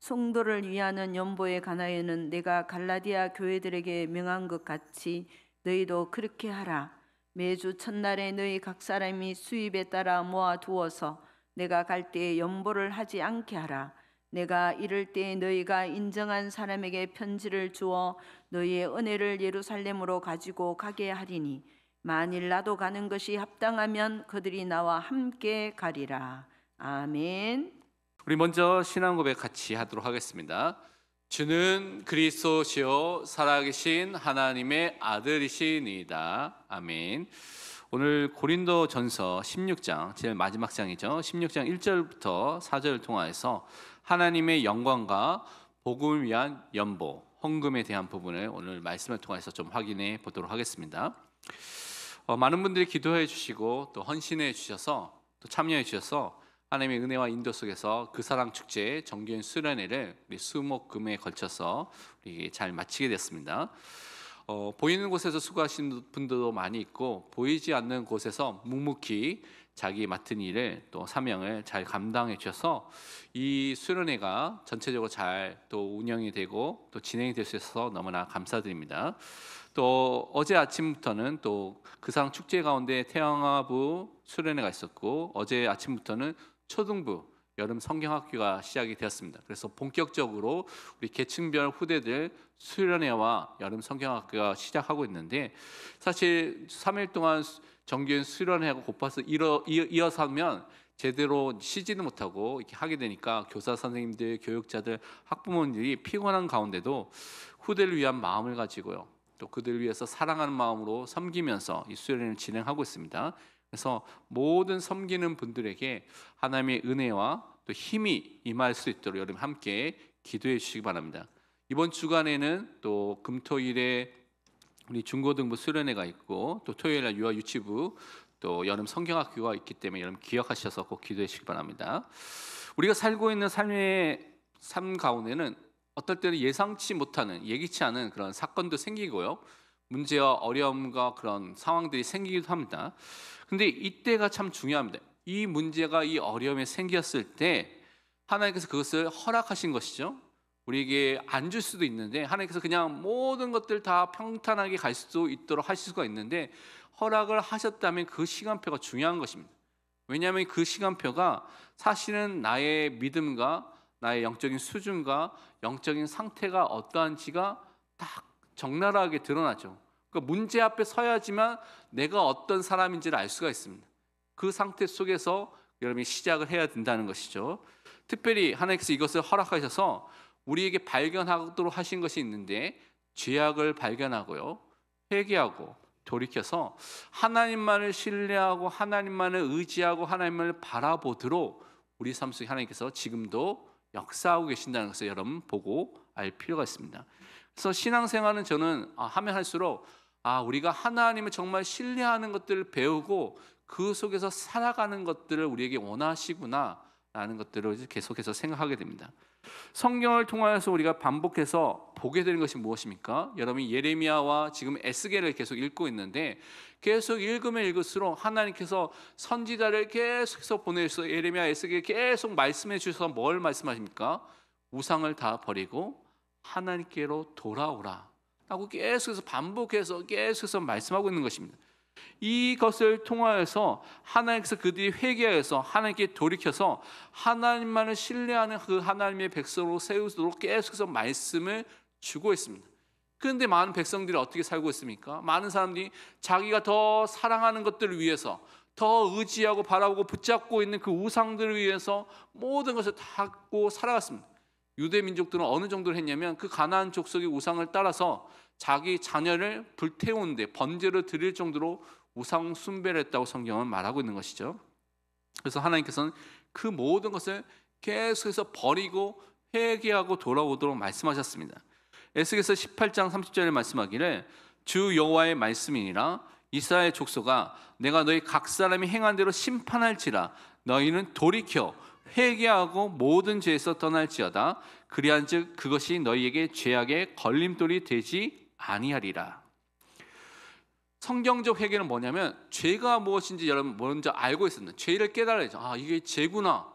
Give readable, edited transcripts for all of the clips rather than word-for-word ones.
성도를 위하는 연보에 관하여는 내가 갈라디아 교회들에게 명한 것 같이 너희도 그렇게 하라. 매주 첫날에 너희 각 사람이 수입에 따라 모아두어서 내가 갈 때에 연보를 하지 않게 하라. 내가 이럴 때에 너희가 인정한 사람에게 편지를 주어 너희의 은혜를 예루살렘으로 가지고 가게 하리니 만일 나도 가는 것이 합당하면 그들이 나와 함께 가리라. 아멘. 우리 먼저 신앙 고백 같이 하도록 하겠습니다. 주는 그리스도시요 살아계신 하나님의 아들이시니이다. 아멘. 오늘 고린도전서 16장 제일 마지막 장이죠. 16장 1절부터 4절을 통하여서 하나님의 영광과 복음을 위한 연보, 헌금에 대한 부분을 오늘 말씀을 통해서 좀 확인해 보도록 하겠습니다. 많은 분들이 기도해 주시고 또 헌신해 주셔서 또 참여해 주셔서 하나님의 은혜와 인도 속에서 그 사랑 축제 정기인 수련회를 우리 수목금에 걸쳐서 우리 잘 마치게 됐습니다. 보이는 곳에서 수고하시는 분들도 많이 있고 보이지 않는 곳에서 묵묵히 자기 맡은 일을 또 사명을 잘 감당해 주셔서 이 수련회가 전체적으로 잘 또 운영이 되고 또 진행이 될 수 있어서 너무나 감사드립니다. 또 어제 아침부터는 또 그 사랑 축제 가운데 태영아부 수련회가 있었고 어제 아침부터는 초등부 여름 성경학교가 시작이 되었습니다. 그래서 본격적으로 우리 계층별 후대들 수련회와 여름 성경학교가 시작하고 있는데 사실 3일 동안 정규인 수련회하고 곱해서 이어서 하면 제대로 쉬지는 못하고 이렇게 하게 되니까 교사 선생님들, 교육자들, 학부모님들이 피곤한 가운데도 후대를 위한 마음을 가지고요. 또 그들을 위해서 사랑하는 마음으로 섬기면서 이 수련회를 진행하고 있습니다. 그래서 모든 섬기는 분들에게 하나님의 은혜와 또 힘이 임할 수 있도록 여러분 함께 기도해 주시기 바랍니다. 이번 주간에는 또 금토일에 우리 중고등부 수련회가 있고 또 토요일날 유아 유치부 또 여름 성경학교가 있기 때문에 여러분 기억하셔서 꼭 기도해 주시기 바랍니다. 우리가 살고 있는 삶의 삶 가운데는 어떨 때는 예상치 못하는 예기치 않은 그런 사건도 생기고요. 문제와 어려움과 그런 상황들이 생기기도 합니다. 근데 이때가 참 중요합니다. 이 문제가 이 어려움이 생겼을 때 하나님께서 그것을 허락하신 것이죠. 우리에게 안 줄 수도 있는데 하나님께서 그냥 모든 것들 다 평탄하게 갈 수도 있도록 하실 수가 있는데 허락을 하셨다면 그 시간표가 중요한 것입니다. 왜냐하면 그 시간표가 사실은 나의 믿음과 나의 영적인 수준과 영적인 상태가 어떠한지가 딱 적나라하게 드러나죠. 그러니까 문제 앞에 서야지만 내가 어떤 사람인지를 알 수가 있습니다. 그 상태 속에서 여러분이 시작을 해야 된다는 것이죠. 특별히 하나님께서 이것을 허락하셔서 우리에게 발견하도록 하신 것이 있는데 죄악을 발견하고요, 회개하고 돌이켜서 하나님만을 신뢰하고 하나님만을 의지하고 하나님을 바라보도록 우리 삶 속에 하나님께서 지금도 역사하고 계신다는 것을 여러분 보고 알 필요가 있습니다. 그래서 신앙생활은 저는 하면 할수록 우리가 하나님을 정말 신뢰하는 것들을 배우고 그 속에서 살아가는 것들을 우리에게 원하시구나 라는 것들을 계속해서 생각하게 됩니다. 성경을 통하여서 우리가 반복해서 보게 되는 것이 무엇입니까? 여러분이 예레미야와 지금 에스겔을 계속 읽고 있는데 계속 읽으면 읽을수록 하나님께서 선지자를 계속해서 보내셔서 예레미야, 에스겔 계속 말씀해 주셔서 뭘 말씀하십니까? 우상을 다 버리고 하나님께로 돌아오라 라고 계속해서 반복해서 계속해서 말씀하고 있는 것입니다. 이것을 통하여서 하나님께서 그들이 회개하여서 하나님께 돌이켜서 하나님만을 신뢰하는 그 하나님의 백성으로 세우도록 계속해서 말씀을 주고 있습니다. 그런데 많은 백성들이 어떻게 살고 있습니까? 많은 사람들이 자기가 더 사랑하는 것들을 위해서 더 의지하고 바라보고 붙잡고 있는 그 우상들을 위해서 모든 것을 닫고 살아갔습니다. 유대 민족들은 어느 정도로 했냐면 그 가나안 족속의 우상을 따라서 자기 자녀를 불태우는데 번제를 드릴 정도로 우상 숭배를 했다고 성경은 말하고 있는 것이죠. 그래서 하나님께서는 그 모든 것을 계속해서 버리고 회개하고 돌아오도록 말씀하셨습니다. 에스겔서 18장 30절에 말씀하기를 주 여호와의 말씀이니라 이스라엘 족속아 내가 너희 각 사람이 행한 대로 심판할지라 너희는 돌이켜 회개하고 모든 죄에서 떠날지어다 그리한즉 그것이 너희에게 죄악의 걸림돌이 되지 아니하리라. 성경적 회개는 뭐냐면 죄가 무엇인지 여러분 먼저 알고 있습니다. 죄를 깨달아야죠. 이게 죄구나.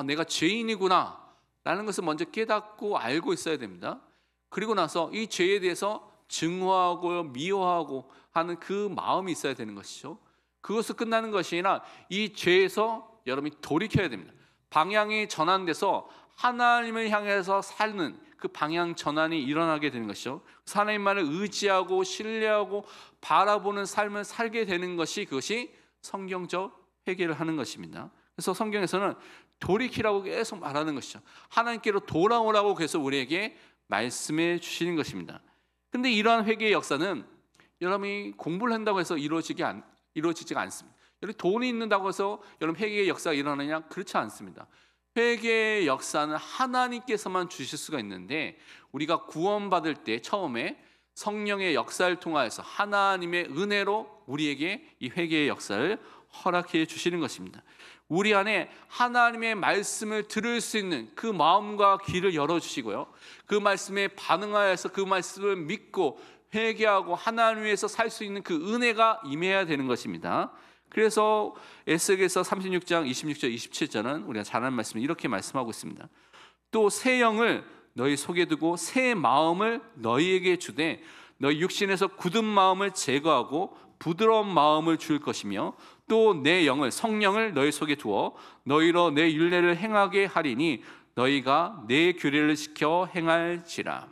내가 죄인이구나 라는 것을 먼저 깨닫고 알고 있어야 됩니다. 그리고 나서 이 죄에 대해서 증오하고 미워하고 하는 그 마음이 있어야 되는 것이죠. 그것을 끝나는 것이 아니라 이 죄에서 여러분이 돌이켜야 됩니다. 방향이 전환돼서 하나님을 향해서 사는 그 방향 전환이 일어나게 되는 것이죠. 하나님만을 의지하고 신뢰하고 바라보는 삶을 살게 되는 것이, 그것이 성경적 회개를 하는 것입니다. 그래서 성경에서는 돌이키라고 계속 말하는 것이죠. 하나님께로 돌아오라고 계속 우리에게 말씀해 주시는 것입니다. 근데 이러한 회개의 역사는 여러분이 공부를 한다고 해서 이루어지지가 않습니다. 여러분 돈이 있는다고 해서 여러분 회개의 역사가 일어나냐? 그렇지 않습니다. 회개의 역사는 하나님께서만 주실 수가 있는데, 우리가 구원받을 때 처음에 성령의 역사를 통하여서 하나님의 은혜로 우리에게 이 회개의 역사를 허락해 주시는 것입니다. 우리 안에 하나님의 말씀을 들을 수 있는 그 마음과 귀를 열어주시고요, 그 말씀에 반응하여서 그 말씀을 믿고 회개하고 하나님 위해서 살 수 있는 그 은혜가 임해야 되는 것입니다. 그래서 에스겔서 36장 26절 27절은 우리가 잘 아는 말씀을 이렇게 말씀하고 있습니다. 또 새 영을 너희 속에 두고 새 마음을 너희에게 주되 너희 육신에서 굳은 마음을 제거하고 부드러운 마음을 줄 것이며 또 내 영을, 성령을 너희 속에 두어 너희로 내 율례를 행하게 하리니 너희가 내 규례를 지켜 행할지라.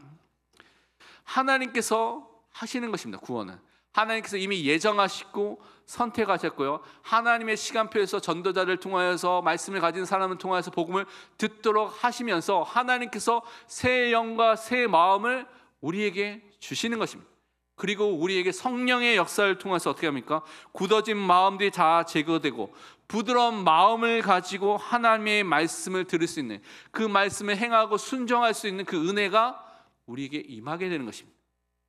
하나님께서 하시는 것입니다. 구원은 하나님께서 이미 예정하시고 선택하셨고요, 하나님의 시간표에서 전도자를 통하여서 말씀을 가진 사람을 통하여서 복음을 듣도록 하시면서 하나님께서 새 영과 새 마음을 우리에게 주시는 것입니다. 그리고 우리에게 성령의 역사를 통해서 어떻게 합니까? 굳어진 마음들이 다 제거되고 부드러운 마음을 가지고 하나님의 말씀을 들을 수 있는, 그 말씀을 행하고 순종할 수 있는 그 은혜가 우리에게 임하게 되는 것입니다.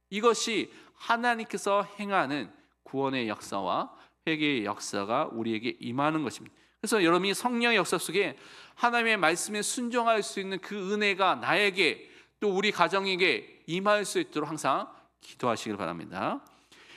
이것이 하나님께서 행하는 구원의 역사와 회개의 역사가 우리에게 임하는 것입니다. 그래서 여러분이 성령의 역사 속에 하나님의 말씀에 순종할 수 있는 그 은혜가 나에게 또 우리 가정에게 임할 수 있도록 항상 기도하시길 바랍니다.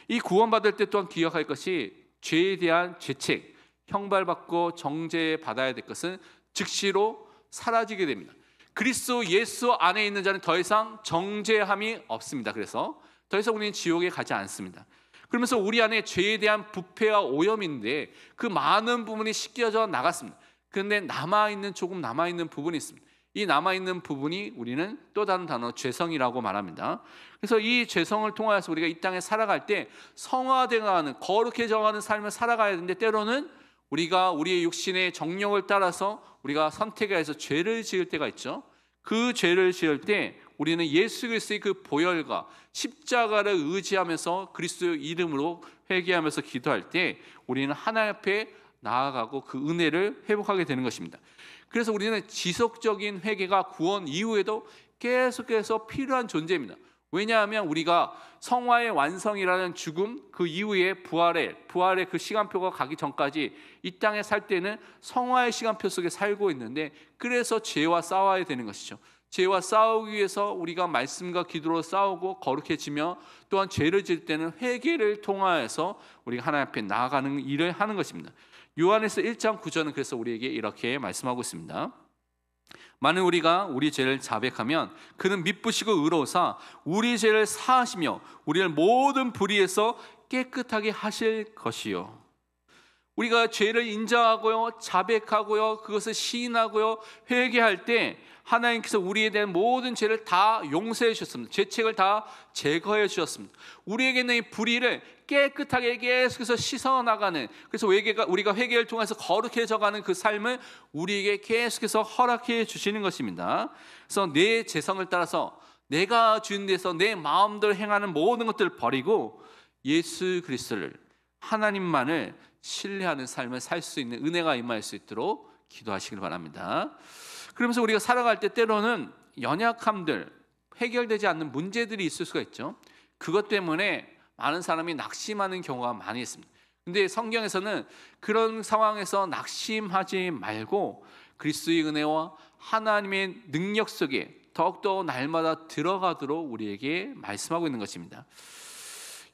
이 구원받을 때 또한 기억할 것이 죄에 대한 죄책, 형벌받고 정죄받아야 될 것은 즉시로 사라지게 됩니다. 그리스도 예수 안에 있는 자는 더 이상 정죄함이 없습니다. 그래서 더 이상 우리는 지옥에 가지 않습니다. 그러면서 우리 안에 죄에 대한 부패와 오염인데 그 많은 부분이 씻겨져 나갔습니다. 그런데 조금 남아있는 부분이 있습니다. 이 남아있는 부분이 우리는 또 다른 단어 죄성이라고 말합니다. 그래서 이 죄성을 통하여서 우리가 이 땅에 살아갈 때 성화되어가는, 거룩해져가는 삶을 살아가야 되는데, 때로는 우리가 우리의 육신의 정욕을 따라서 우리가 선택해서 죄를 지을 때가 있죠. 그 죄를 지을 때 우리는 예수 그리스도의 그 보혈과 십자가를 의지하면서 그리스도의 이름으로 회개하면서 기도할 때 우리는 하나님 앞에 나아가고 그 은혜를 회복하게 되는 것입니다. 그래서 우리는 지속적인 회개가 구원 이후에도 계속해서 필요한 존재입니다. 왜냐하면 우리가 성화의 완성이라는 죽음, 그 이후에 부활의 그 시간표가 가기 전까지 이 땅에 살 때는 성화의 시간표 속에 살고 있는데, 그래서 죄와 싸워야 되는 것이죠. 죄와 싸우기 위해서 우리가 말씀과 기도로 싸우고 거룩해지며, 또한 죄를 지을 때는 회개를 통하여서 우리가 하나님 앞에 나아가는 일을 하는 것입니다. 요한에서 1장 9절은 그래서 우리에게 이렇게 말씀하고 있습니다. 만일 우리가 우리 죄를 자백하면 그는 미쁘시고 의로우사 우리 죄를 사하시며 우리를 모든 불의에서 깨끗하게 하실 것이요. 우리가 죄를 인정하고요, 자백하고요, 그것을 시인하고요, 회개할 때 하나님께서 우리에 대한 모든 죄를 다 용서해 주셨습니다. 죄책을 다 제거해 주셨습니다. 우리에게 있는 이 불의를 깨끗하게 계속해서 씻어나가는, 그래서 우리가 회개를 통해서 거룩해져가는 그 삶을 우리에게 계속해서 허락해 주시는 것입니다. 그래서 내 재성을 따라서 내가 주인 데서 내 마음대로 행하는 모든 것들을 버리고 예수 그리스도를, 하나님만을 신뢰하는 삶을 살 수 있는 은혜가 임할 수 있도록 기도하시길 바랍니다. 그러면서 우리가 살아갈 때 때로는 연약함들, 해결되지 않는 문제들이 있을 수가 있죠. 그것 때문에 많은 사람이 낙심하는 경우가 많이 있습니다. 근데 성경에서는 그런 상황에서 낙심하지 말고 그리스도의 은혜와 하나님의 능력 속에 더욱더 날마다 들어가도록 우리에게 말씀하고 있는 것입니다.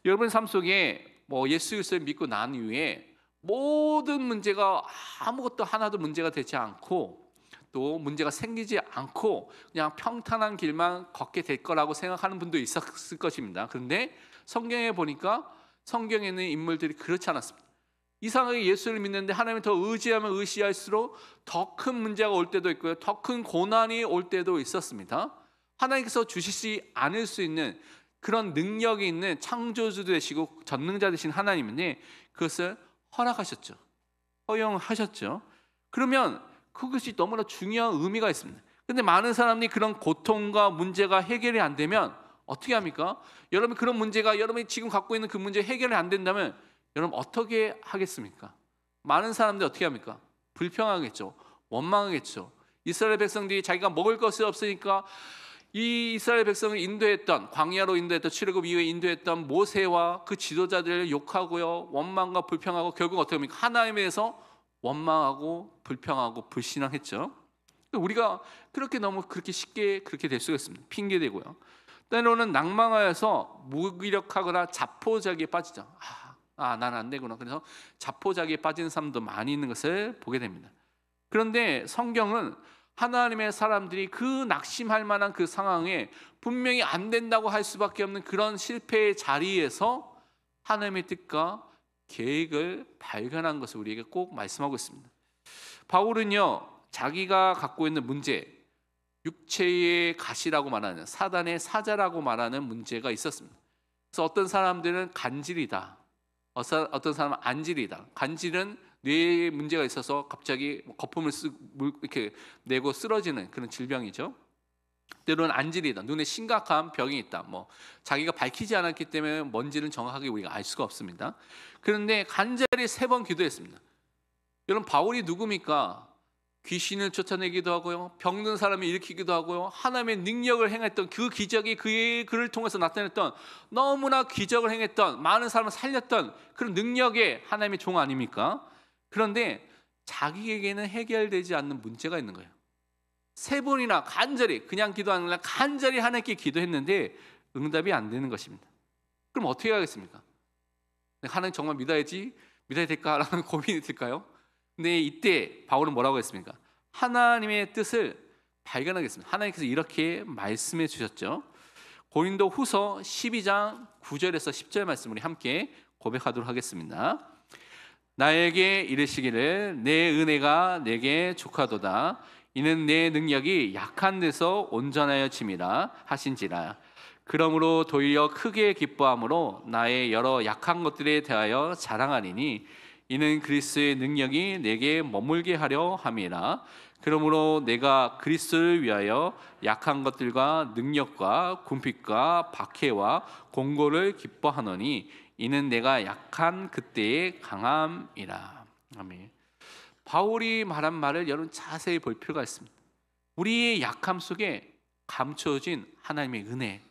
여러분 삶 속에 예수 그리스도를 믿고 난 이후에 모든 문제가 아무것도 하나도 문제가 되지 않고 또 문제가 생기지 않고 그냥 평탄한 길만 걷게 될 거라고 생각하는 분도 있었을 것입니다. 그런데 성경에 보니까 성경에 있는 인물들이 그렇지 않았습니다. 이상하게 예수를 믿는데 하나님을 더 의지하면 의지할수록 더 큰 문제가 올 때도 있고요, 더 큰 고난이 올 때도 있었습니다. 하나님께서 주시지 않을 수 있는 그런 능력이 있는 창조주도 되시고 전능자 되신 하나님인데 그것을 허락하셨죠. 허용하셨죠. 그러면 그것이 너무나 중요한 의미가 있습니다. 그런데 많은 사람들이 그런 고통과 문제가 해결이 안 되면 어떻게 합니까? 여러분, 그런 문제가 여러분이 지금 갖고 있는 그 문제 해결이 안 된다면 여러분 어떻게 하겠습니까? 많은 사람들이 어떻게 합니까? 불평하겠죠. 원망하겠죠. 이스라엘 백성들이 자기가 먹을 것이 없으니까 이 이스라엘 백성을 인도했던, 광야로 인도했던, 출애굽 이후에 인도했던 모세와 그 지도자들을 욕하고요, 원망과 불평하고 결국 어떻게 합니까? 하나님에 대해서 원망하고 불평하고 불신앙했죠. 우리가 그렇게 쉽게 그렇게 될 수가 있습니다. 핑계대고요. 때로는 낭망하여서 무기력하거나 자포자기에 빠지죠. 나는 안 되구나. 그래서 자포자기에 빠지는 사람도 많이 있는 것을 보게 됩니다. 그런데 성경은 하나님의 사람들이 그 낙심할 만한 그 상황에 분명히 안 된다고 할 수밖에 없는 그런 실패의 자리에서 하나님의 뜻과 계획을 발견한 것을 우리에게 꼭 말씀하고 있습니다. 바울은요, 자기가 갖고 있는 문제, 육체의 가시라고 말하는, 사단의 사자라고 말하는 문제가 있었습니다. 그래서 어떤 사람들은 간질이다, 어떤 사람은 안질이다. 간질은 뇌에 문제가 있어서 갑자기 거품을 이렇게 내고 쓰러지는 그런 질병이죠. 때로는 안질이다, 눈에 심각한 병이 있다. 자기가 밝히지 않았기 때문에 뭔지는 정확하게 우리가 알 수가 없습니다. 그런데 간절히 3번 기도했습니다. 여러분, 바울이 누굽니까? 귀신을 쫓아내기도 하고요, 병든 사람을 일으키기도 하고요, 하나님의 능력을 행했던 그 기적이 그를 통해서 나타냈던, 너무나 기적을 행했던, 많은 사람을 살렸던 그런 능력의 하나님의 종 아닙니까? 그런데 자기에게는 해결되지 않는 문제가 있는 거예요. 3번이나 간절히, 그냥 기도하는 게 아니라 간절히 하나님께 기도했는데 응답이 안 되는 것입니다. 그럼 어떻게 하겠습니까? 하나님 정말 믿어야 될까라는 고민이 들까요? 근데 이때 바울은 뭐라고 했습니까? 하나님의 뜻을 발견하겠습니다. 하나님께서 이렇게 말씀해 주셨죠. 고린도 후서 12장 9절에서 10절 말씀 우리 함께 고백하도록 하겠습니다. 나에게 이르시기를 내 은혜가 내게 족하도다. 이는 내 능력이 약한 데서 온전하여 짐이라 하신지라. 그러므로 도리어 크게 기뻐함으로 나의 여러 약한 것들에 대하여 자랑하리니 이는 그리스도의 능력이 내게 머물게 하려 함이라. 그러므로 내가 그리스도를 위하여 약한 것들과 능력과 궁핍과 박해와 공고를 기뻐하노니 이는 내가 약한 그때의 강함이라. 아멘. 바울이 말한 말을 여러분 자세히 볼 필요가 있습니다. 우리의 약함 속에 감춰진 하나님의 은혜,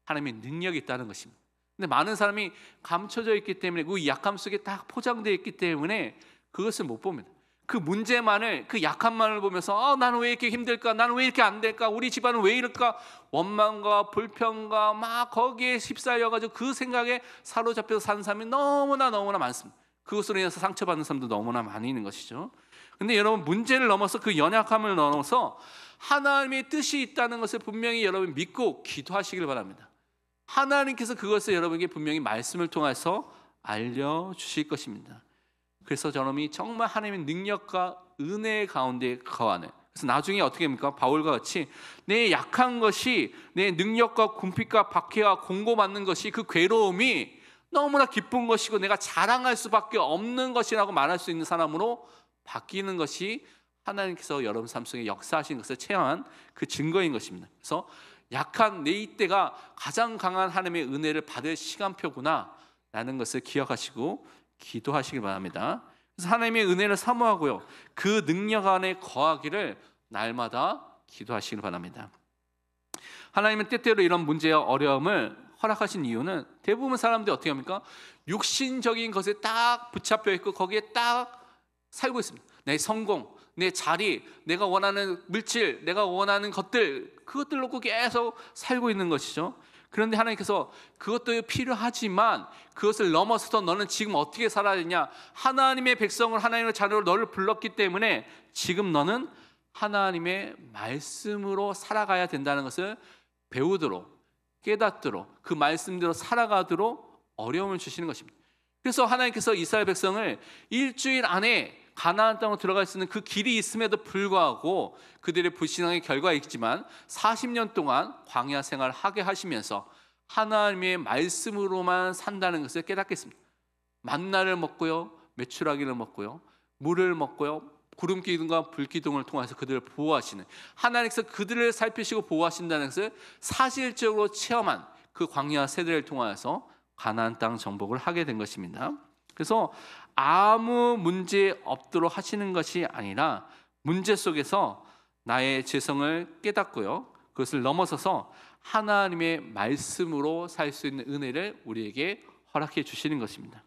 하나님의 능력이 있다는 것입니다. 근데 많은 사람이 감춰져 있기 때문에, 그 약함 속에 딱 포장되어 있기 때문에 그것을 못 봅니다. 그 문제만을, 그 약함만을 보면서 나는 왜 이렇게 힘들까? 나는 왜 이렇게 안 될까? 우리 집안은 왜 이럴까? 원망과 불평과 막 거기에 휩싸여가지고 그 생각에 사로잡혀서 사는 사람이 너무나 많습니다. 그것으로 인해서 상처받는 사람도 너무나 많이 있는 것이죠. 근데 여러분, 문제를 넘어서 그 연약함을 넘어서 하나님의 뜻이 있다는 것을 분명히 여러분 믿고 기도하시길 바랍니다. 하나님께서 그것을 여러분에게 분명히 말씀을 통해서 알려주실 것입니다. 그래서 저놈이 정말 하나님의 능력과 은혜 가운데 거하는, 그래서 나중에 어떻게 합니까? 바울과 같이 내 약한 것이, 내 능력과 궁핍과 박해와 공고받는 것이, 그 괴로움이 너무나 기쁜 것이고 내가 자랑할 수밖에 없는 것이라고 말할 수 있는 사람으로 바뀌는 것이 하나님께서 여러분 삶 속에 역사하신 것을 체험한 그 증거인 것입니다. 그래서 약한 내 이때가 가장 강한 하나님의 은혜를 받을 시간표구나 라는 것을 기억하시고 기도하시길 바랍니다. 그래서 하나님의 은혜를 사모하고요, 그 능력 안에 거하기를 날마다 기도하시길 바랍니다. 하나님은 때때로 이런 문제와 어려움을 허락하신 이유는, 대부분 사람들이 어떻게 합니까? 육신적인 것에 딱 붙잡혀 있고 거기에 딱 살고 있습니다. 내 성공, 내 자리, 내가 원하는 물질, 내가 원하는 것들, 그것들 놓고 계속 살고 있는 것이죠. 그런데 하나님께서 그것도 필요하지만 그것을 넘어서서 너는 지금 어떻게 살아야 되냐? 하나님의 백성을, 하나님의 자녀로 너를 불렀기 때문에 지금 너는 하나님의 말씀으로 살아가야 된다는 것을 배우도록, 깨닫도록, 그 말씀대로 살아가도록 어려움을 주시는 것입니다. 그래서 하나님께서 이스라엘 백성을 일주일 안에 가나안 땅으로 들어갈 수 있는 그 길이 있음에도 불구하고 그들의 불신앙의 결과이지만 40년 동안 광야 생활을 하게 하시면서 하나님의 말씀으로만 산다는 것을 깨닫게 했습니다. 만나를 먹고요, 메추라기를 먹고요, 물을 먹고요, 구름 기둥과 불 기둥을 통해서 그들을 보호하시는, 하나님께서 그들을 살피시고 보호하신다는 것을 사실적으로 체험한 그 광야 세대를 통해서 가나안 땅 정복을 하게 된 것입니다. 그래서 아무 문제 없도록 하시는 것이 아니라 문제 속에서 나의 죄성을 깨닫고요, 그것을 넘어서서 하나님의 말씀으로 살 수 있는 은혜를 우리에게 허락해 주시는 것입니다.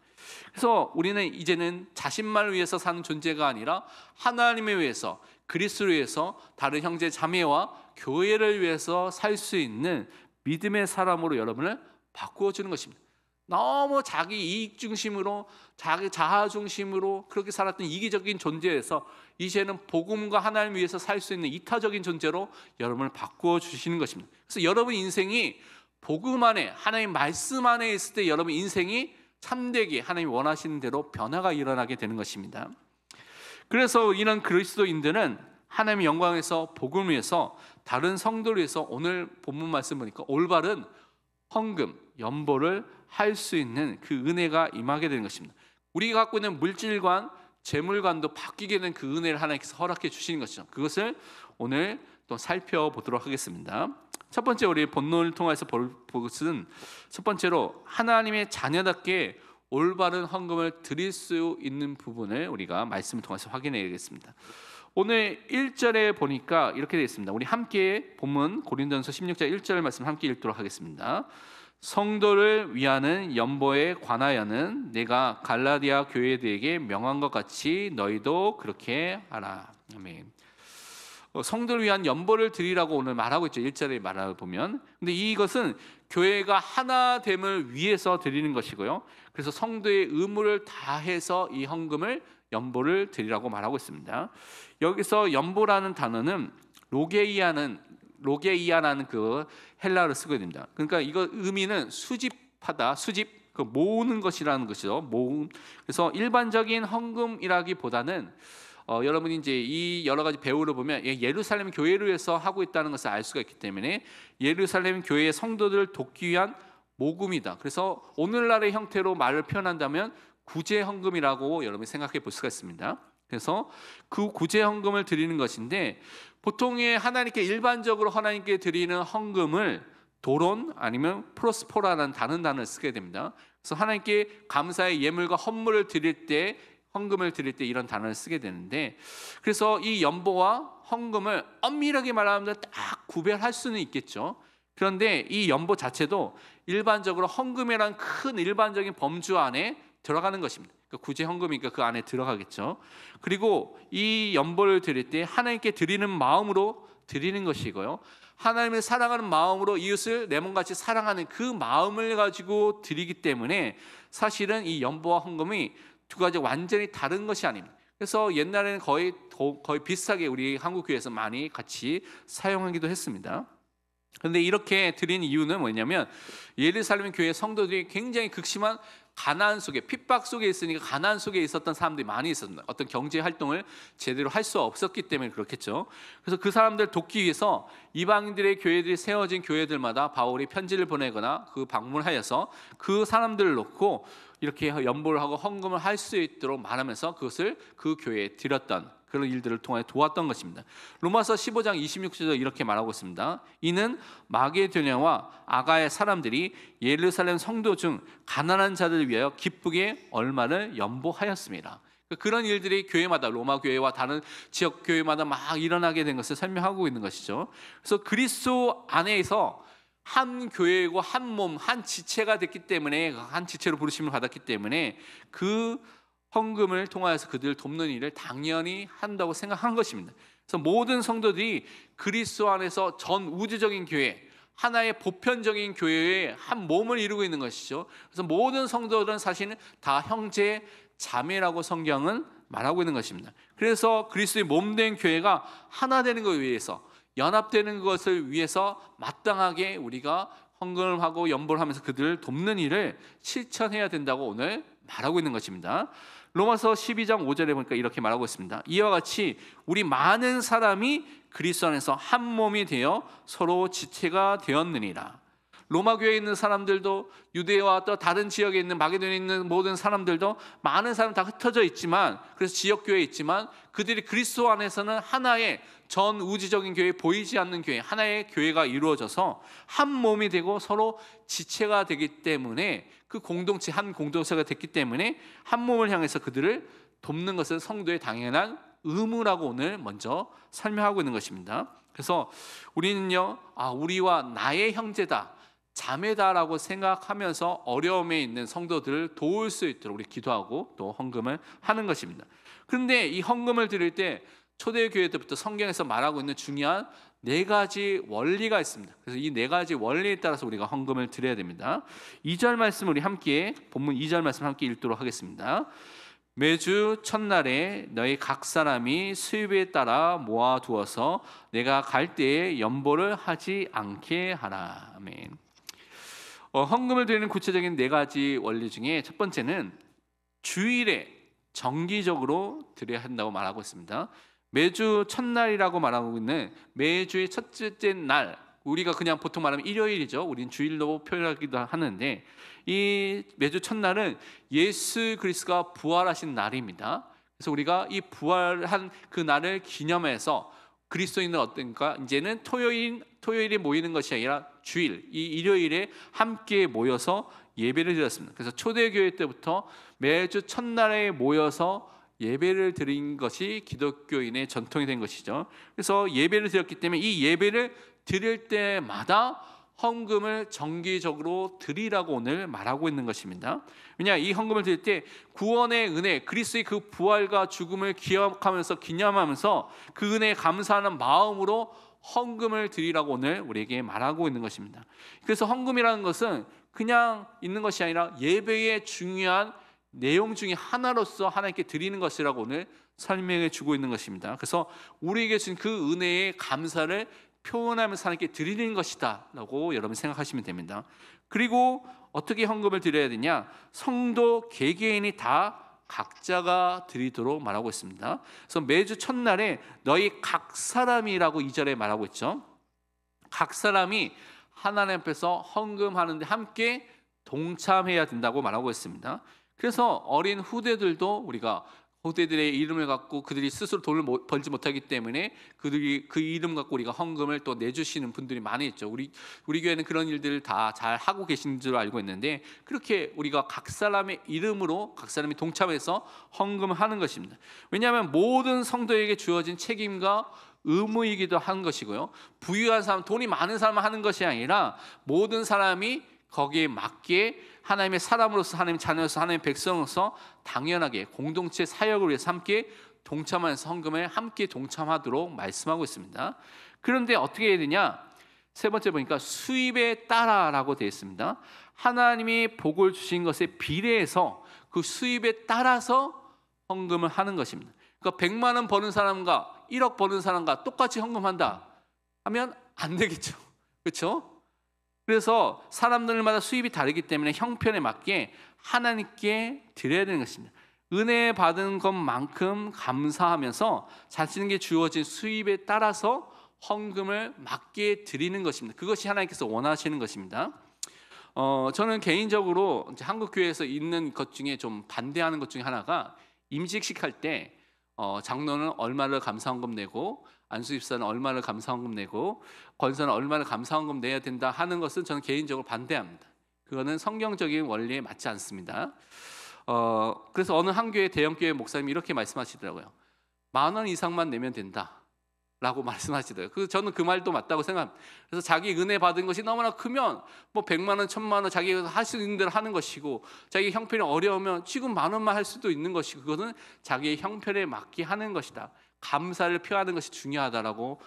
그래서 우리는 이제는 자신만을 위해서 사는 존재가 아니라 하나님을 위해서, 그리스도를 위해서, 다른 형제 자매와 교회를 위해서 살 수 있는 믿음의 사람으로 여러분을 바꾸어 주는 것입니다. 너무 자기 이익 중심으로, 자기 자아 중심으로 그렇게 살았던 이기적인 존재에서 이제는 복음과 하나님 위해서 살 수 있는 이타적인 존재로 여러분을 바꾸어 주시는 것입니다. 그래서 여러분 인생이 복음 안에, 하나님 말씀 안에 있을 때 여러분 인생이 참되게 하나님이 원하시는 대로 변화가 일어나게 되는 것입니다. 그래서 이런 그리스도인들은 하나님의 영광에서, 복음을 위해서, 다른 성도를 위해서 오늘 본문 말씀 보니까 올바른 헌금, 연보를 할 수 있는 그 은혜가 임하게 되는 것입니다. 우리가 갖고 있는 물질관, 재물관도 바뀌게 된 그 은혜를 하나님께서 허락해 주시는 것이죠. 그것을 오늘 또 살펴보도록 하겠습니다. 첫 번째, 우리 본문을 통해서 볼 것은 첫 번째로 하나님의 자녀답게 올바른 헌금을 드릴 수 있는 부분을 우리가 말씀을 통해서 확인해야겠습니다. 오늘 1절에 보니까 이렇게 되어 있습니다. 우리 함께 본문 고린도전서 16장 1절 말씀 함께 읽도록 하겠습니다. 성도를 위하는 연보에 관하여는 내가 갈라디아 교회들에게 명한 것 같이 너희도 그렇게 하라. 아멘. 성도를 위한 연보를 드리라고 오늘 말하고 있죠. 1절에 말하고 보면. 근데 이것은 교회가 하나됨을 위해서 드리는 것이고요. 그래서 성도의 의무를 다해서 이 헌금을, 연보를 드리라고 말하고 있습니다. 여기서 연보라는 단어는 로게이아라는 그 헬라어를 쓰게 됩니다. 그러니까 이거 의미는 수집하다, 수집, 그 모으는 것이라는 것이죠. 모음. 그래서 일반적인 헌금이라기보다는 여러분이 이제 이 여러 가지 배우를 보면 예루살렘 교회를 위해서 하고 있다는 것을 알 수가 있기 때문에 예루살렘 교회의 성도들을 돕기 위한 모금이다. 그래서 오늘날의 형태로 말을 표현한다면 구제 헌금이라고 여러분이 생각해 볼 수가 있습니다. 그래서 그 구제 헌금을 드리는 것인데, 보통의 하나님께 일반적으로 하나님께 드리는 헌금을 도론 아니면 프로스포라는 다른 단어를 쓰게 됩니다. 그래서 하나님께 감사의 예물과 헌물을 드릴 때, 헌금을 드릴 때 이런 단어를 쓰게 되는데, 그래서 이 연보와 헌금을 엄밀하게 말하면 딱 구별할 수는 있겠죠. 그런데 이 연보 자체도 일반적으로 헌금이란 큰 일반적인 범주 안에 들어가는 것입니다. 그러니까 구제 헌금이니까 그 안에 들어가겠죠. 그리고 이 연보를 드릴 때 하나님께 드리는 마음으로 드리는 것이고요, 하나님을 사랑하는 마음으로 이웃을 내 몸같이 사랑하는 그 마음을 가지고 드리기 때문에 사실은 이 연보와 헌금이 두 가지 완전히 다른 것이 아닙니다. 그래서 옛날에는 거의 비슷하게 우리 한국 교회에서 많이 같이 사용하기도 했습니다. 그런데 이렇게 드린 이유는 뭐냐면 예루살렘 교회 성도들이 굉장히 극심한 가난 속에, 핍박 속에 있으니까 가난 속에 있었던 사람들이 많이 있었습니다. 어떤 경제 활동을 제대로 할 수 없었기 때문에 그렇겠죠. 그래서 그 사람들 돕기 위해서 이방인들의 교회들이 세워진 교회들마다 바울이 편지를 보내거나 그 방문하여서 그 사람들을 놓고 이렇게 연보를 하고 헌금을 할 수 있도록 말하면서 그것을 그 교회에 드렸던 그런 일들을 통해 도왔던 것입니다. 로마서 15장 26절에 이렇게 말하고 있습니다. 이는 마게도냐와 아가의 사람들이 예루살렘 성도 중 가난한 자들을 위하여 기쁘게 얼마를 연보하였습니다. 그런 일들이 교회마다, 로마 교회와 다른 지역 교회마다 막 일어나게 된 것을 설명하고 있는 것이죠. 그래서 그리스도 안에서 한 교회고 한 몸, 한 지체가 됐기 때문에, 한 지체로 부르심을 받았기 때문에 그 헌금을 통하여서 그들을 돕는 일을 당연히 한다고 생각한 것입니다. 그래서 모든 성도들이 그리스도 안에서 전 우주적인 교회, 하나의 보편적인 교회의 한 몸을 이루고 있는 것이죠. 그래서 모든 성도들은 사실은 다 형제, 자매라고 성경은 말하고 있는 것입니다. 그래서 그리스도의 몸된 교회가 하나 되는 것을 위해서, 연합되는 것을 위해서 마땅하게 우리가 헌금을 하고 연보를 하면서 그들을 돕는 일을 실천해야 된다고 오늘 말하고 있는 것입니다. 로마서 12장 5절에 보니까 이렇게 말하고 있습니다. 이와 같이 우리 많은 사람이 그리스도 안에서 한 몸이 되어 서로 지체가 되었느니라. 로마 교회에 있는 사람들도, 유대와 또 다른 지역에 있는 마게도니아에 있는 모든 사람들도, 많은 사람 다 흩어져 있지만, 그래서 지역 교회에 있지만 그들이 그리스도 안에서는 하나의 전 우주적인 교회, 보이지 않는 교회, 하나의 교회가 이루어져서 한 몸이 되고 서로 지체가 되기 때문에, 그 공동체, 한 공동체가 됐기 때문에 한 몸을 향해서 그들을 돕는 것은 성도의 당연한 의무라고 오늘 먼저 설명하고 있는 것입니다. 그래서 우리는요, 우리와 나의 형제다, 자매다라고 생각하면서 어려움에 있는 성도들을 도울 수 있도록 우리 기도하고 또 헌금을 하는 것입니다. 그런데 이 헌금을 드릴 때 초대교회 때부터 성경에서 말하고 있는 중요한 4가지 원리가 있습니다. 그래서 이 4가지 원리에 따라서 우리가 헌금을 드려야 됩니다. 2절 말씀 우리 함께, 본문 2절 말씀 함께 읽도록 하겠습니다. 매주 첫날에 너희 각 사람이 수입에 따라 모아두어서 내가 갈 때에 연보를 하지 않게 하라. 아멘. 헌금을 드리는 구체적인 4가지 원리 중에 첫 번째는 주일에 정기적으로 드려야 한다고 말하고 있습니다. 매주 첫날이라고 말하고 있는 매주의 첫째 날, 우리가 그냥 보통 말하면 일요일이죠. 우리는 주일로 표현하기도 하는데, 이 매주 첫날은 예수 그리스도가 부활하신 날입니다. 그래서 우리가 이 부활한 그 날을 기념해서 그리스도인은 어떤가? 이제는 토요일에 모이는 것이 아니라 주일, 이 일요일에 함께 모여서 예배를 드렸습니다. 그래서 초대교회 때부터 매주 첫날에 모여서 예배를 드린 것이 기독교인의 전통이 된 것이죠. 그래서 예배를 드렸기 때문에 이 예배를 드릴 때마다 헌금을 정기적으로 드리라고 오늘 말하고 있는 것입니다. 왜냐, 이 헌금을 드릴 때 구원의 은혜, 그리스도의 그 부활과 죽음을 기념하면서 그 은혜에 감사하는 마음으로 헌금을 드리라고 오늘 우리에게 말하고 있는 것입니다. 그래서 헌금이라는 것은 그냥 있는 것이 아니라 예배의 중요한 내용 중에 하나로서 하나님께 드리는 것이라고 오늘 설명해 주고 있는 것입니다. 그래서 우리에게 주신 그 은혜의 감사를 표현하면서 하나님께 드리는 것이다 라고 여러분 생각하시면 됩니다. 그리고 어떻게 헌금을 드려야 되냐? 성도 개개인이 다 각자가 드리도록 말하고 있습니다. 그래서 매주 첫날에 너희 각 사람이라고 2절에 말하고 있죠. 각 사람이 하나님 앞에서 헌금하는데 함께 동참해야 된다고 말하고 있습니다. 그래서 어린 후대들도 우리가 후대들의 이름을 갖고 그들이 스스로 돈을 벌지 못하기 때문에 그들이 그 이름 갖고 우리가 헌금을 또 내주시는 분들이 많이 있죠. 우리 교회는 그런 일들을 다 잘 하고 계신 줄 알고 있는데, 그렇게 우리가 각 사람의 이름으로 각 사람이 동참해서 헌금을 하는 것입니다. 왜냐하면 모든 성도에게 주어진 책임과 의무이기도 한 것이고요, 부유한 사람, 돈이 많은 사람만 하는 것이 아니라 모든 사람이 거기에 맞게 하나님의 사람으로서, 하나님의 자녀로서, 하나님의 백성으로서 당연하게 공동체 사역을 위해서 함께 동참하면서 헌금에 함께 동참하도록 말씀하고 있습니다. 그런데 어떻게 해야 되냐? 세 번째 보니까 수입에 따라라고 되어 있습니다. 하나님이 복을 주신 것에 비례해서 그 수입에 따라서 헌금을 하는 것입니다. 그러니까 100만 원 버는 사람과 1억 버는 사람과 똑같이 헌금한다 하면 안 되겠죠. 그렇죠? 그래서 사람들마다 수입이 다르기 때문에 형편에 맞게 하나님께 드려야 되는 것입니다. 은혜 받은 것만큼 감사하면서 자신에게 주어진 수입에 따라서 헌금을 맞게 드리는 것입니다. 그것이 하나님께서 원하시는 것입니다. 저는 개인적으로 이제 한국 교회에서 있는 것 중에 좀 반대하는 것 중에 하나가, 임직식 할 때 장로는 얼마를 감사헌금 내고 안수집사는 얼마를 감사헌금 내고 권사는 얼마를 감사헌금 내야 된다 하는 것은 저는 개인적으로 반대합니다. 그거는 성경적인 원리에 맞지 않습니다. 그래서 어느 한 교회 대형교회 목사님이 이렇게 말씀하시더라고요. 10,000원 이상만 내면 된다 라고 말씀하시더라고요. 저는 그 말도 맞다고 생각합니다. 그래서 자기 은혜 받은 것이 너무나 크면 뭐 100만 원, 1,000만 원 자기가 할 수 있는 대로 하는 것이고, 자기 형편이 어려우면 지금 10,000원만 할 수도 있는 것이고, 그것은 자기의 형편에 맞게 하는 것이다. 감사를 표하는 것이 중요하다라고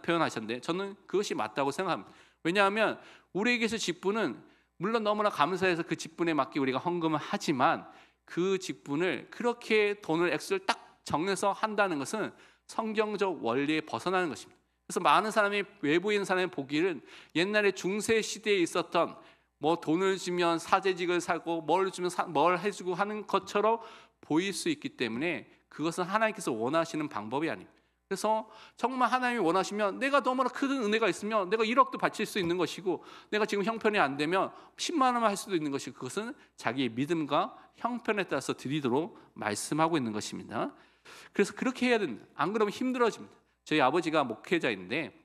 표현하셨는데, 저는 그것이 맞다고 생각합니다. 왜냐하면 우리에게서 직분은 물론 너무나 감사해서 그 직분에 맞게 우리가 헌금을 하지만, 그 직분을 그렇게 돈을 액수를 딱 정해서 한다는 것은 성경적 원리에 벗어나는 것입니다. 그래서 많은 사람이 외부에 있는 사람이 보기는 옛날에 중세 시대에 있었던 뭐 돈을 주면 사제직을 사고 뭘 주면 뭘 해주고 하는 것처럼 보일 수 있기 때문에 그것은 하나님께서 원하시는 방법이 아닙니다. 그래서 정말 하나님이 원하시면 내가 너무나 큰 은혜가 있으면 내가 1억도 바칠 수 있는 것이고, 내가 지금 형편이 안 되면 10만 원만 할 수도 있는 것이고, 그것은 자기의 믿음과 형편에 따라서 드리도록 말씀하고 있는 것입니다. 그래서 그렇게 해야 된다. 안 그러면 힘들어집니다. 저희 아버지가 목회자인데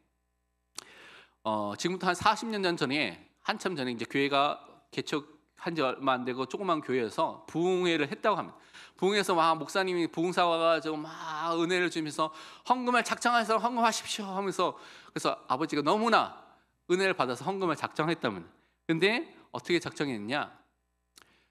지금부터 한 40년 전에, 한참 전에 이제 교회가 개척한 지 얼마 안 되고 조그만 교회에서 부흥회를 했다고 합니다. 부흥회에서 막 목사님이 부흥사 와가지고 막 은혜를 주면서 헌금을 작정해서 헌금하십시오 하면서, 그래서 아버지가 너무나 은혜를 받아서 헌금을 작정했다면, 근데 어떻게 작정했냐?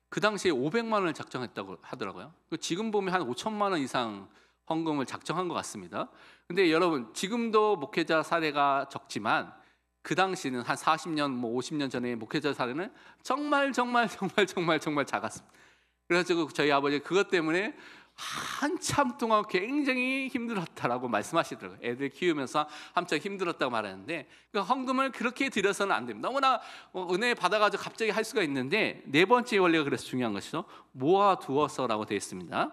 그 당시에 500만 원을 작정했다고 하더라고요. 지금 보면 한 5천만 원 이상 헌금을 작정한 것 같습니다. 근데 여러분, 지금도 목회자 사례가 적지만 그 당시는 한 40년, 뭐 50년 전에 목회자 사례는 정말 작았습니다. 그래가지고 저희 아버지 그것 때문에 한참 동안 굉장히 힘들었다라고 말씀하시더라고요. 애들 키우면서 한참 힘들었다고 말하는데, 그러니까 헌금을 그렇게 드려서는 안 됩니다. 너무나 은혜 받아가지고 갑자기 할 수가 있는데, 네 번째 원리가 그래서 중요한 것이죠. 모아두어서라고 되어 있습니다.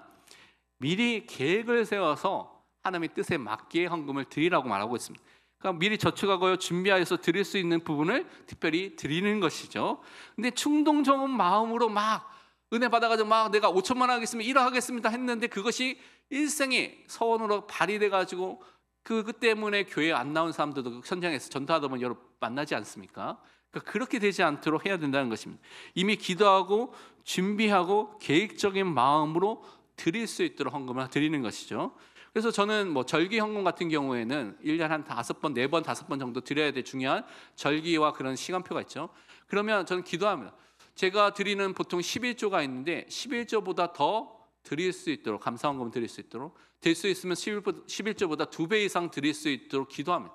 미리 계획을 세워서 하나님의 뜻에 맞게 헌금을 드리라고 말하고 있습니다. 그러니까 미리 저축하고요, 준비하여서 드릴 수 있는 부분을 특별히 드리는 것이죠. 근데 충동적인 마음으로 막 은혜 받아가지고 막 내가 5천만 원 하겠습니다, 1억 하겠습니다 했는데 그것이 일생의 서원으로 발휘돼가지고 그 때문에 교회에 안 나온 사람들도 현장에서 전도하다 보면 여러분 만나지 않습니까? 그러니까 그렇게 되지 않도록 해야 된다는 것입니다. 이미 기도하고 준비하고 계획적인 마음으로 드릴 수 있도록 헌금을 드리는 것이죠. 그래서 저는 뭐 절기 헌금 같은 경우에는 1년에 한 5번, 4번, 5번 정도 드려야 될 중요한 절기와 그런 시간표가 있죠. 그러면 저는 기도합니다. 제가 드리는 보통 11조가 있는데 11조보다 더 드릴 수 있도록, 감사헌금 드릴 수 있도록, 될 수 있으면 11조보다 2배 이상 드릴 수 있도록 기도합니다.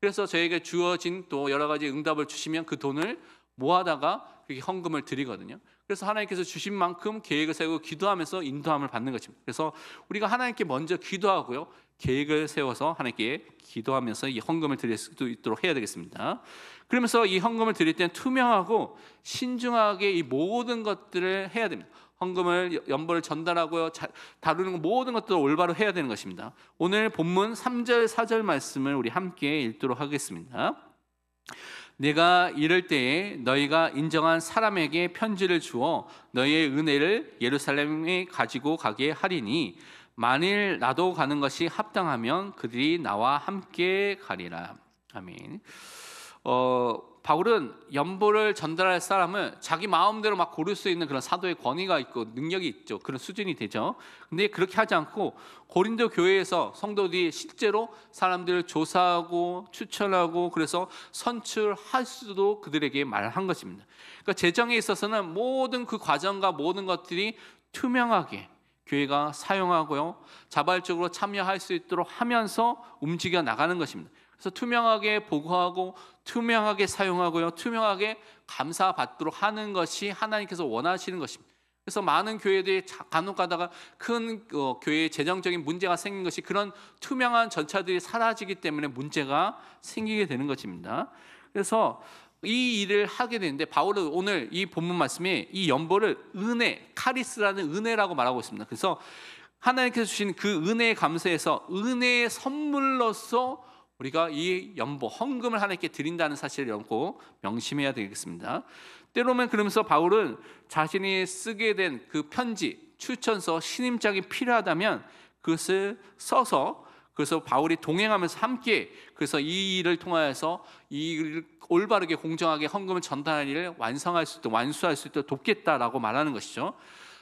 그래서 저에게 주어진 또 여러 가지 응답을 주시면 그 돈을 모아다가 그렇게 헌금을 드리거든요. 그래서 하나님께서 주신 만큼 계획을 세우고 기도하면서 인도함을 받는 것입니다. 그래서 우리가 하나님께 먼저 기도하고요, 계획을 세워서 하나님께 기도하면서 이 헌금을 드릴 수 있도록 해야 되겠습니다. 그러면서 이 헌금을 드릴 때는 투명하고 신중하게 이 모든 것들을 해야 됩니다. 헌금을, 연보를 전달하고요, 다루는 모든 것들을 올바로 해야 되는 것입니다. 오늘 본문 3절 4절 말씀을 우리 함께 읽도록 하겠습니다. 내가 이럴 때에 너희가 인정한 사람에게 편지를 주어 너희의 은혜를 예루살렘에 가지고 가게 하리니 만일 나도 가는 것이 합당하면 그들이 나와 함께 가리라. 아멘. 바울은 연보를 전달할 사람을 자기 마음대로 막 고를 수 있는 그런 사도의 권위가 있고 능력이 있죠. 그런 수준이 되죠. 근데 그렇게 하지 않고 고린도 교회에서 성도들이 실제로 사람들을 조사하고 추천하고 그래서 선출할 수도 그들에게 말한 것입니다. 그러니까 재정에 있어서는 모든 그 과정과 모든 것들이 투명하게 교회가 사용하고요, 자발적으로 참여할 수 있도록 하면서 움직여 나가는 것입니다. 그래서 투명하게 보고하고 투명하게 사용하고요, 투명하게 감사받도록 하는 것이 하나님께서 원하시는 것입니다. 그래서 많은 교회들이 간혹 가다가 큰 교회의 재정적인 문제가 생긴 것이 그런 투명한 절차들이 사라지기 때문에 문제가 생기게 되는 것입니다. 그래서 이 일을 하게 되는데 바울은 오늘 이 본문 말씀에 이 연보를 은혜, 카리스라는 은혜라고 말하고 있습니다. 그래서 하나님께서 주신 그 은혜에 감사해서 은혜의 선물로서 우리가 이 연보, 헌금을 하나님께 드린다는 사실을 꼭 명심해야 되겠습니다. 때로는 그러면서 바울은 자신이 쓰게 된 그 편지, 추천서, 신임장이 필요하다면 그것을 써서, 그래서 바울이 동행하면서 함께, 그래서 이 일을 통하여서 이 일을 올바르게 공정하게 헌금을 전달할 일을 완수할 수 있도록 돕겠다라고 말하는 것이죠.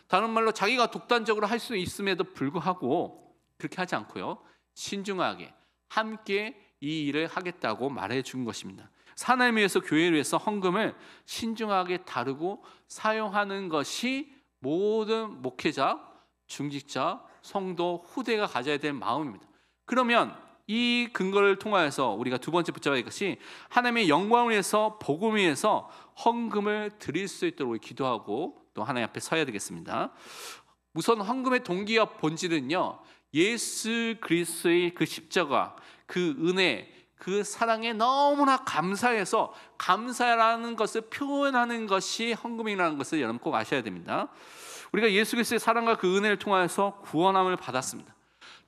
다른 말로 자기가 독단적으로 할 수 있음에도 불구하고 그렇게 하지 않고요, 신중하게 함께 이 일을 하겠다고 말해 준 것입니다. 하나님을 위해서, 교회를 위해서 헌금을 신중하게 다루고 사용하는 것이 모든 목회자, 중직자, 성도, 후대가 가져야 될 마음입니다. 그러면 이 근거를 통하여서 우리가 두 번째 붙잡아야 할 것이 하나님의 영광을 위해서, 복음을 위해서 헌금을 드릴 수 있도록 기도하고 또 하나님 앞에 서야 되겠습니다. 우선 헌금의 동기와 본질은요, 예수 그리스도의 그 십자가, 그 은혜, 그 사랑에 너무나 감사해서 감사라는 것을 표현하는 것이 헌금이라는 것을 여러분 꼭 아셔야 됩니다. 우리가 예수 그리스도의 사랑과 그 은혜를 통하여서 구원함을 받았습니다.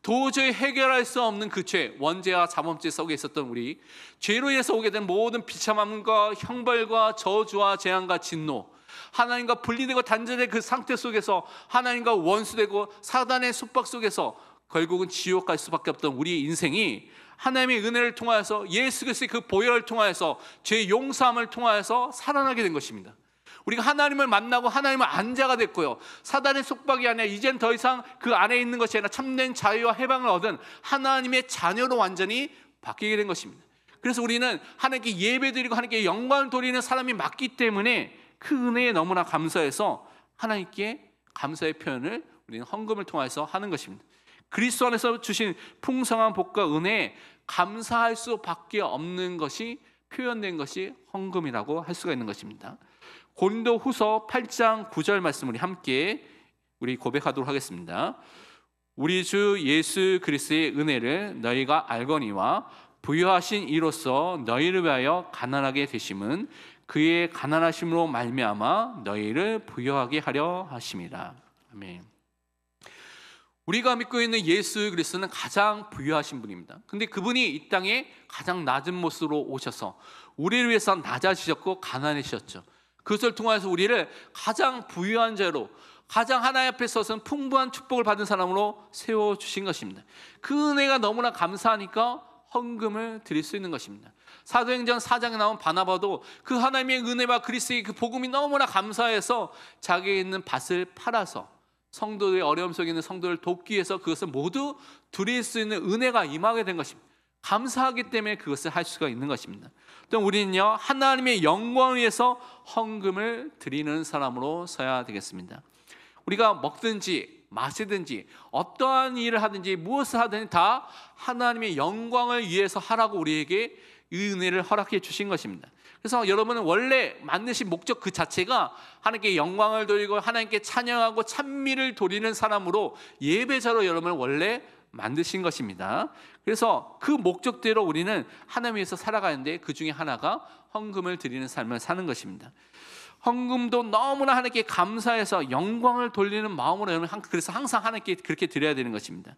도저히 해결할 수 없는 그 죄, 원죄와 자범죄 속에 있었던 우리, 죄로 인해서 오게 된 모든 비참함과 형벌과 저주와 재앙과 진노, 하나님과 분리되고 단절된 그 상태 속에서 하나님과 원수되고 사단의 속박 속에서 결국은 지옥 갈 수밖에 없던 우리의 인생이 하나님의 은혜를 통하여서 예수 그리스도의 그 보혈을 통하여서 죄 용서함을 통하여서 살아나게 된 것입니다. 우리가 하나님을 만나고 하나님을 안 자가 됐고요, 사단의 속박이 아니라 이젠 더 이상 그 안에 있는 것이 아니라 참된 자유와 해방을 얻은 하나님의 자녀로 완전히 바뀌게 된 것입니다. 그래서 우리는 하나님께 예배드리고 하나님께 영광을 돌리는 사람이 맞기 때문에 그 은혜에 너무나 감사해서 하나님께 감사의 표현을 우리는 헌금을 통해서 하는 것입니다. 그리스도 안에서 주신 풍성한 복과 은혜에 감사할 수밖에 없는 것이 표현된 것이 헌금이라고 할 수가 있는 것입니다. 고린도후서 8장 9절 말씀 우리 함께 고백하도록 하겠습니다. 우리 주 예수 그리스도의 은혜를 너희가 알거니와 부여하신 이로써 너희를 위하여 가난하게 되심은 그의 가난하심으로 말미암아 너희를 부여하게 하려 하심이라. 아멘. 우리가 믿고 있는 예수 그리스도는 가장 부유하신 분입니다. 근데 그분이 이 땅에 가장 낮은 모습으로 오셔서 우리를 위해서 낮아지셨고 가난해지셨죠. 그것을 통해서 우리를 가장 부유한 자로, 가장 하나님 앞에 서서는 풍부한 축복을 받은 사람으로 세워주신 것입니다. 그 은혜가 너무나 감사하니까 헌금을 드릴 수 있는 것입니다. 사도행전 4장에 나온 바나바도 그 하나님의 은혜와 그리스도의 그 복음이 너무나 감사해서 자기에 있는 밭을 팔아서 성도들의 어려움 속에 있는 성도를 돕기 위해서 그것을 모두 드릴 수 있는 은혜가 임하게 된 것입니다. 감사하기 때문에 그것을 할 수가 있는 것입니다. 또 우리는요, 하나님의 영광을 위해서 헌금을 드리는 사람으로 서야 되겠습니다. 우리가 먹든지 마시든지 어떠한 일을 하든지 무엇을 하든지 다 하나님의 영광을 위해서 하라고 우리에게 이 은혜를 허락해 주신 것입니다. 그래서 여러분은 원래 만드신 목적 그 자체가 하나님께 영광을 돌리고 하나님께 찬양하고 찬미를 돌리는 사람으로 예배자로 여러분을 원래 만드신 것입니다. 그래서 그 목적대로 우리는 하나님 위해서 살아가는데 그 중에 하나가 헌금을 드리는 삶을 사는 것입니다. 헌금도 너무나 하나님께 감사해서 영광을 돌리는 마음으로 여러분, 그래서 항상 하나님께 그렇게 드려야 되는 것입니다.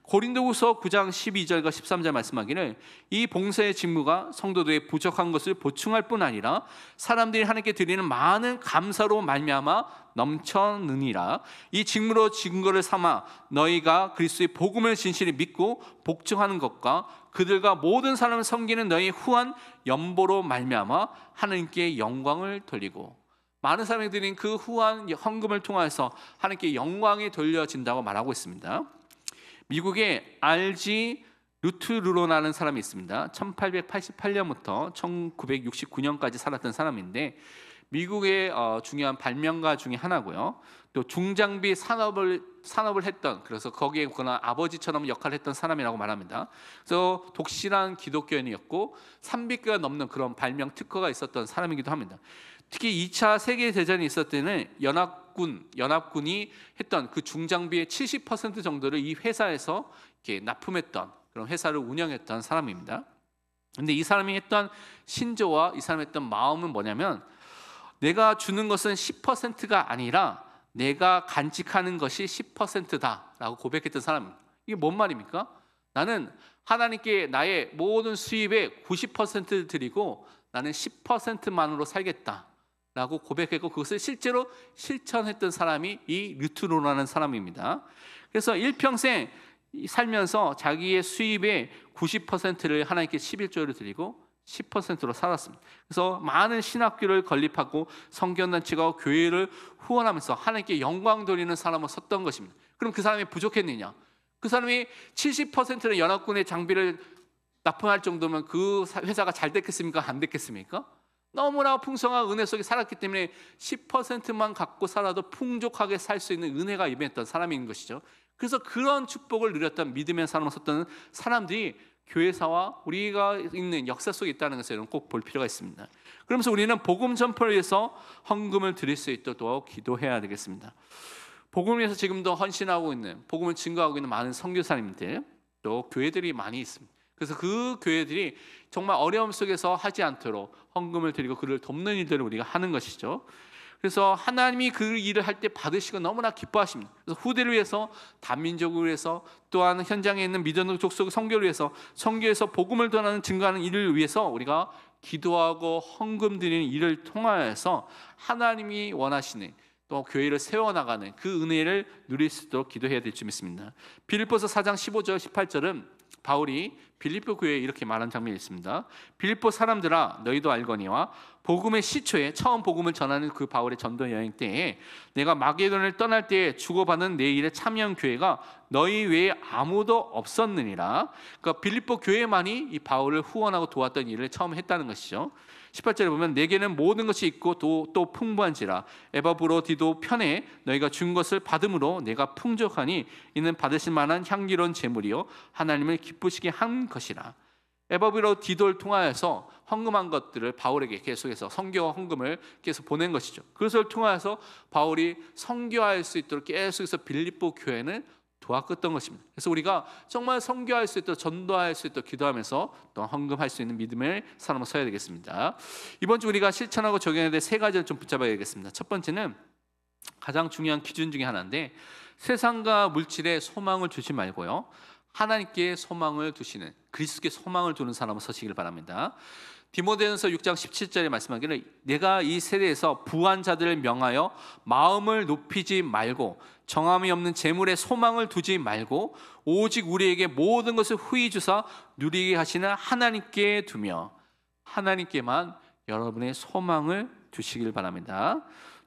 고린도후서 9장 12절과 13절 말씀하기를 이 봉사의 직무가 성도들의 부족한 것을 보충할 뿐 아니라 사람들이 하나님께 드리는 많은 감사로 말미암아 넘쳐느니라. 이 직무로 증거를 삼아 너희가 그리스도의 복음을 진실히 믿고 복종하는 것과 그들과 모든 사람을 섬기는 너희 후한 연보로 말미암아 하나님께 영광을 돌리고, 많은 사람이 드린 그 후한 헌금을 통해서 하나님께 영광이 돌려진다고 말하고 있습니다. 미국에 RG 루트루로라는 사람이 있습니다. 1888년부터 1969년까지 살았던 사람인데 미국의 중요한 발명가 중에 하나고요. 또 중장비 산업을 했던, 그래서 거기에 그나 아버지처럼 역할을 했던 사람이라고 말합니다. 그래서 독실한 기독교인이었고 300개가 넘는 그런 발명 특허가 있었던 사람이기도 합니다. 특히 2차 세계대전이 있을 때는 연합군이 했던 그 중장비의 70% 정도를 이 회사에서 이렇게 납품했던 그런 회사를 운영했던 사람입니다. 근데 이 사람이 했던 신조와 이 사람이 했던 마음은 뭐냐면, 내가 주는 것은 10%가 아니라 내가 간직하는 것이 10%다라고 고백했던 사람입니다. 이게 뭔 말입니까? 나는 하나님께 나의 모든 수입의 90%를 드리고 나는 10%만으로 살겠다라고 고백했고 그것을 실제로 실천했던 사람이 이 르투로라는 사람입니다. 그래서 일평생 살면서 자기의 수입의 90%를 하나님께 11조를 드리고 10%로 살았습니다. 그래서 많은 신학교를 건립하고 성경단체가 교회를 후원하면서 하나님께 영광 돌리는 사람으로 섰던 것입니다. 그럼 그 사람이 부족했느냐? 그 사람이 70%는 연합군의 장비를 납품할 정도면 그 회사가 잘 됐겠습니까? 안 됐겠습니까? 너무나 풍성한 은혜 속에 살았기 때문에 10%만 갖고 살아도 풍족하게 살 수 있는 은혜가 임했던 사람인 것이죠. 그래서 그런 축복을 누렸던 믿음의 사람으로 섰던 사람들이 교회사와 우리가 있는 역사 속에 있다는 것을 꼭 볼 필요가 있습니다. 그러면서 우리는 복음 전파를 위해서 헌금을 드릴 수 있도록 기도해야 되겠습니다. 복음을 위해서 지금도 헌신하고 있는, 복음을 증거하고 있는 많은 선교사님들, 또 교회들이 많이 있습니다. 그래서 그 교회들이 정말 어려움 속에서 하지 않도록 헌금을 드리고 그를 돕는 일들을 우리가 하는 것이죠. 그래서 하나님이 그 일을 할 때 받으시고 너무나 기뻐하십니다. 그래서 후대를 위해서, 단민족을 위해서, 또한 현장에 있는 믿음의 족속 선교를 위해서, 선교에서 복음을 전하는 증거하는 일을 위해서 우리가 기도하고 헌금 드리는 일을 통하여서 하나님이 원하시는 또 교회를 세워나가는 그 은혜를 누릴 수 있도록 기도해야 될 줄 믿습니다. 빌립보서 4장 15절 18절은 바울이 빌립보 교회에 이렇게 말한 장면이 있습니다. 빌립보 사람들아 너희도 알거니와 복음의 시초에 처음 복음을 전하는 그 바울의 전도 여행 때에 내가 마게도냐를 떠날 때에 주고받은 내 일에 참여한 교회가 너희 외에 아무도 없었느니라. 그러니까 빌립보 교회만이 이 바울을 후원하고 도왔던 일을 처음 했다는 것이죠. 18절에 보면 내게는 모든 것이 있고 또 풍부한지라 에바브로디도 편에 너희가 준 것을 받음으로 내가 풍족하니 이는 받으실 만한 향기로운 제물이요 하나님을 기쁘시게 한 것이라. 에바브로디도를 통하여서 헌금한 것들을 바울에게 계속해서 선교와 헌금을 계속 보낸 것이죠. 그것을 통하여서 바울이 선교할 수 있도록 계속해서 빌립보 교회는 도와줬던 것입니다. 그래서 우리가 정말 선교할 수 있도록, 전도할 수 있도록 기도하면서 또 헌금할 수 있는 믿음의 사람으로 서야 되겠습니다. 이번 주 우리가 실천하고 적용해야 될 세 가지를 좀 붙잡아야 되겠습니다. 첫 번째는 가장 중요한 기준 중에 하나인데, 세상과 물질에 소망을 두지 말고요 하나님께 소망을 두시는, 그리스도께 소망을 두는 사람으로 서시길 바랍니다. 디모데전서 6장 17절에 말씀하기를 내가 이 세대에서 부한 자들을 명하여 마음을 높이지 말고 정함이 없는 재물에 소망을 두지 말고 오직 우리에게 모든 것을 후히 주사 누리게 하시는 하나님께 두며 하나님께만 여러분의 소망을 두시길 바랍니다.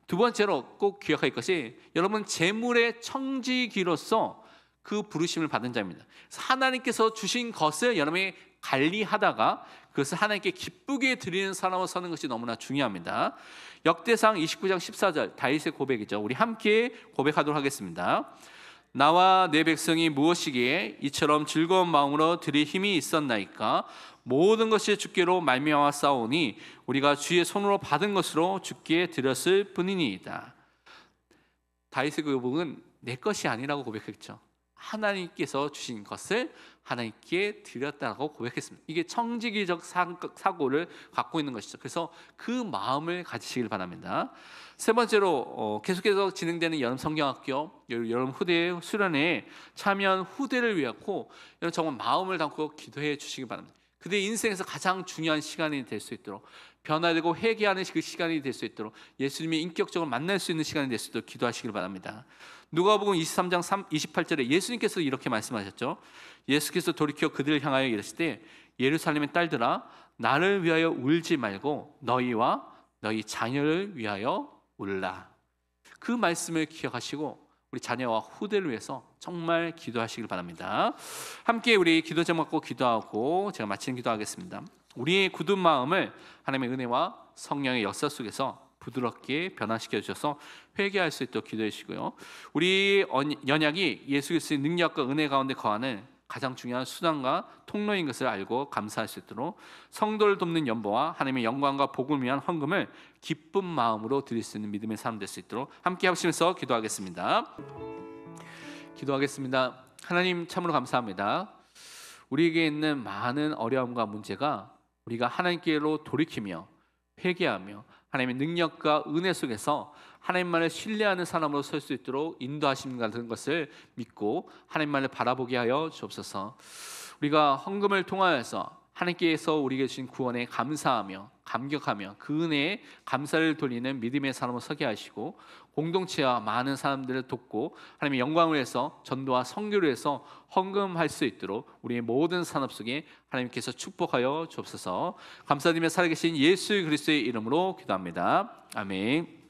두 번째로 꼭 기억할 것이 여러분 재물의 청지기로서 그 부르심을 받은 자입니다. 하나님께서 주신 것을 여러분이 관리하다가 그것을 하나님께 기쁘게 드리는 사람으로 서는 것이 너무나 중요합니다. 역대상 29장 14절 다윗의 고백이죠. 우리 함께 고백하도록 하겠습니다. 나와 내 백성이 무엇이기에 이처럼 즐거운 마음으로 드릴 힘이 있었나이까? 모든 것이 주께로 말미암아 싸우니 우리가 주의 손으로 받은 것으로 주께 드렸을 뿐이니이다. 다윗의 고백은 내 것이 아니라고 고백했죠. 하나님께서 주신 것을 하나님께 드렸다고 고백했습니다. 이게 청지기적 사고를 갖고 있는 것이죠. 그래서 그 마음을 가지시길 바랍니다. 세 번째로 계속해서 진행되는 여름 성경학교, 여름 후대 수련회에 참여한 후대를 위하고 여러분 정말 마음을 담고 기도해 주시기 바랍니다. 그들의 인생에서 가장 중요한 시간이 될 수 있도록, 변화되고 회개하는 그 시간이 될 수 있도록, 예수님이 인격적으로 만날 수 있는 시간이 될 수 있도록 기도하시길 바랍니다. 누가복음 23장 28절에 예수님께서 이렇게 말씀하셨죠. 예수께서 돌이켜 그들을 향하여 이르시되 예루살렘의 딸들아 나를 위하여 울지 말고 너희와 너희 자녀를 위하여 울라. 그 말씀을 기억하시고 우리 자녀와 후대를 위해서 정말 기도하시길 바랍니다. 함께 우리 기도 제목 갖고 기도하고 제가 마치는 기도하겠습니다. 우리의 굳은 마음을 하나님의 은혜와 성령의 역사 속에서 부드럽게 변화시켜 주셔서 회개할 수 있도록 기도해 주시고요. 우리 연약이 예수 그리스도의 능력과 은혜 가운데 거하는 가장 중요한 수단과 통로인 것을 알고 감사할 수 있도록 성도를 돕는 연보와 하나님의 영광과 복을 위한 헌금을 기쁜 마음으로 드릴 수 있는 믿음의 사람 될 수 있도록 함께 하시면서 기도하겠습니다. 기도하겠습니다. 하나님 참으로 감사합니다. 우리에게 있는 많은 어려움과 문제가 우리가 하나님께로 돌이키며 회개하며 하나님의 능력과 은혜 속에서 하나님만을 신뢰하는 사람으로 설 수 있도록 인도하시는 같은 것을 믿고 하나님만을 바라보게 하여 주옵소서. 우리가 헌금을 통하여서 하나님께서 우리에게 주신 구원에 감사하며 감격하며 그 은혜에 감사를 돌리는 믿음의 사람으로 서게 하시고 공동체와 많은 사람들을 돕고 하나님의 영광을 위해서 전도와 선교를 위해서 헌금할 수 있도록 우리의 모든 산업 속에 하나님께서 축복하여 주옵소서. 감사드리며 살아계신 예수 그리스도의 이름으로 기도합니다. 아멘.